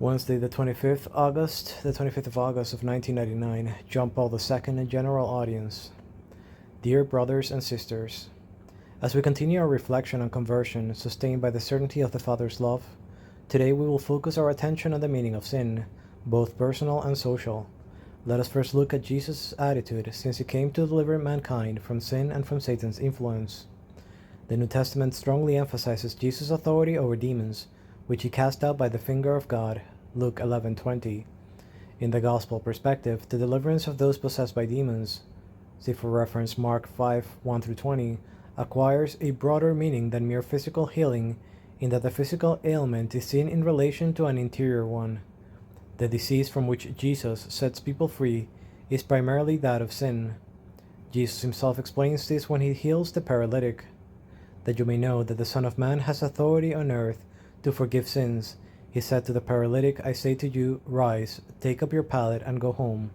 Wednesday, the 25th of August of 1999, John Paul II General Audience. Dear brothers and sisters, as we continue our reflection on conversion, sustained by the certainty of the Father's love, today we will focus our attention on the meaning of sin, both personal and social. Let us first look at Jesus' attitude since he came to deliver mankind from sin and from Satan's influence. The New Testament strongly emphasizes Jesus' authority over demons, which he cast out by the finger of God, Luke 11:20. In the Gospel perspective, the deliverance of those possessed by demons, see for reference Mark 5:1-20, acquires a broader meaning than mere physical healing, in that the physical ailment is seen in relation to an interior one. The disease from which Jesus sets people free is primarily that of sin. Jesus himself explains this when he heals the paralytic. That you may know that the Son of Man has authority on earth to forgive sins, he said to the paralytic, I say to you, rise, take up your pallet, and go home.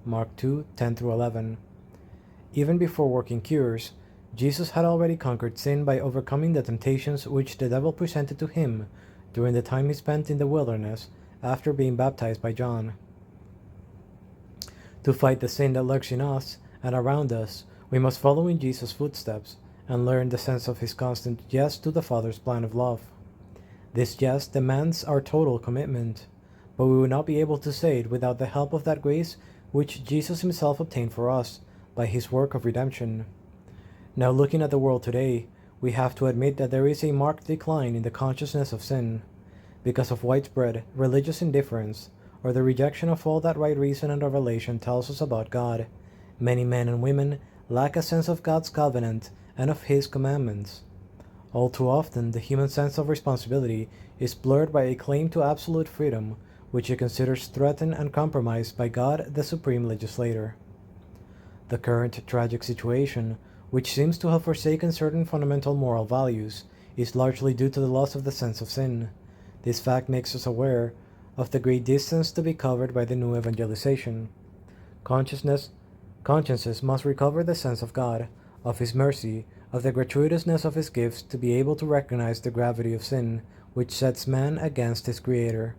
Mark 2:10-11. Even before working cures, Jesus had already conquered sin by overcoming the temptations which the devil presented to him during the time he spent in the wilderness after being baptized by John. To fight the sin that lurks in us and around us, we must follow in Jesus' footsteps and learn the sense of his constant yes to the Father's plan of love. This yes demands our total commitment, but we will not be able to say it without the help of that grace which Jesus himself obtained for us by his work of redemption. Now, looking at the world today, we have to admit that there is a marked decline in the consciousness of sin, because of widespread religious indifference, or the rejection of all that right reason and revelation tells us about God. Many men and women lack a sense of God's covenant and of his commandments. All too often, the human sense of responsibility is blurred by a claim to absolute freedom, which it considers threatened and compromised by God, the supreme legislator. The current tragic situation, which seems to have forsaken certain fundamental moral values, is largely due to the loss of the sense of sin. This fact makes us aware of the great distance to be covered by the new evangelization. Consciences must recover the sense of God, of his mercy, of the gratuitousness of his gifts, to be able to recognize the gravity of sin, which sets man against his Creator.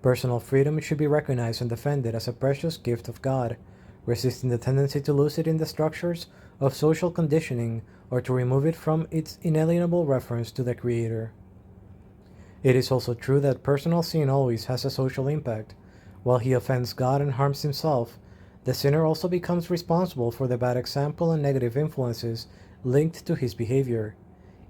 Personal freedom should be recognized and defended as a precious gift of God, resisting the tendency to lose it in the structures of social conditioning or to remove it from its inalienable reference to the Creator. It is also true that personal sin always has a social impact. While he offends God and harms himself, the sinner also becomes responsible for the bad example and negative influences linked to his behavior.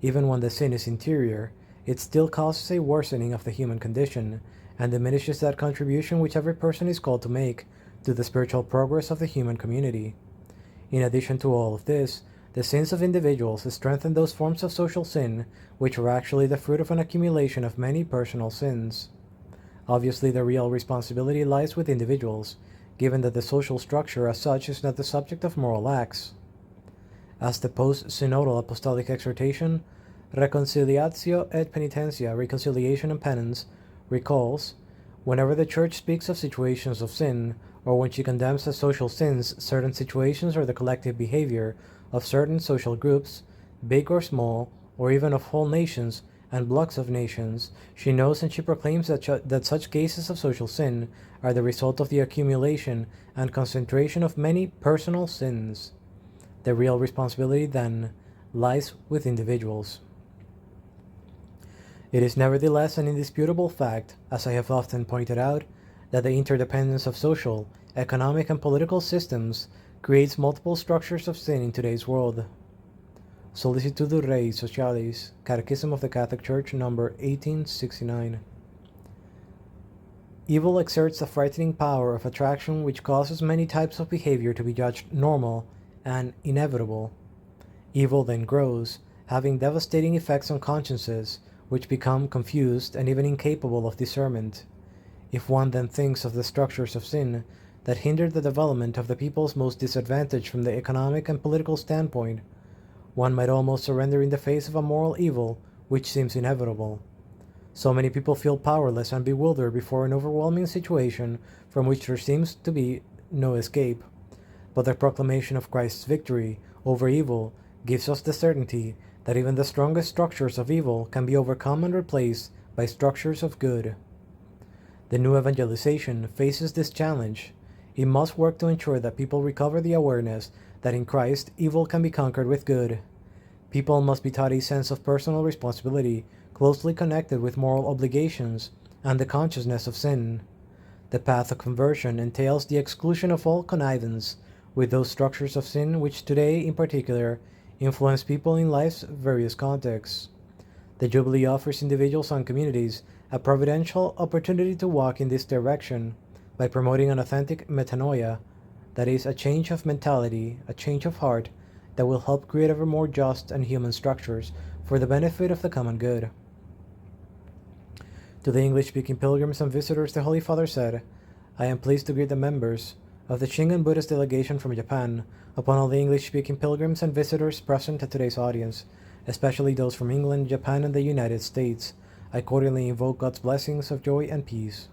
Even when the sin is interior, it still causes a worsening of the human condition and diminishes that contribution which every person is called to make to the spiritual progress of the human community. In addition to all of this, the sins of individuals strengthen those forms of social sin which are actually the fruit of an accumulation of many personal sins. Obviously, the real responsibility lies with individuals, given that the social structure as such is not the subject of moral acts. As the post-synodal apostolic exhortation, Reconciliatio et Penitentia, Reconciliation and Penance, recalls, whenever the Church speaks of situations of sin, or when she condemns as social sins certain situations or the collective behavior of certain social groups, big or small, or even of whole nations and blocks of nations, she knows and she proclaims that such cases of social sin are the result of the accumulation and concentration of many personal sins. The real responsibility, then, lies with individuals. It is nevertheless an indisputable fact, as I have often pointed out, that the interdependence of social, economic, and political systems creates multiple structures of sin in today's world. Solicitudo Rei Socialis, Catechism of the Catholic Church, number 1869. Evil exerts a frightening power of attraction which causes many types of behavior to be judged normal and inevitable. Evil then grows, having devastating effects on consciences, which become confused and even incapable of discernment. If one then thinks of the structures of sin that hinder the development of the peoples most disadvantaged from the economic and political standpoint, one might almost surrender in the face of a moral evil which seems inevitable. So many people feel powerless and bewildered before an overwhelming situation from which there seems to be no escape. But the proclamation of Christ's victory over evil gives us the certainty that even the strongest structures of evil can be overcome and replaced by structures of good. The new evangelization faces this challenge. It must work to ensure that people recover the awareness that in Christ evil can be conquered with good. People must be taught a sense of personal responsibility closely connected with moral obligations and the consciousness of sin. The path of conversion entails the exclusion of all connivance with those structures of sin which today, in particular, influence people in life's various contexts. The Jubilee offers individuals and communities a providential opportunity to walk in this direction by promoting an authentic metanoia, that is, a change of mentality, a change of heart, that will help create ever more just and human structures for the benefit of the common good. To the English-speaking pilgrims and visitors, the Holy Father said, "I am pleased to greet the members of the Shingon Buddhist delegation from Japan, upon all the English-speaking pilgrims and visitors present at today's audience, especially those from England, Japan, and the United States. I cordially invoke God's blessings of joy and peace."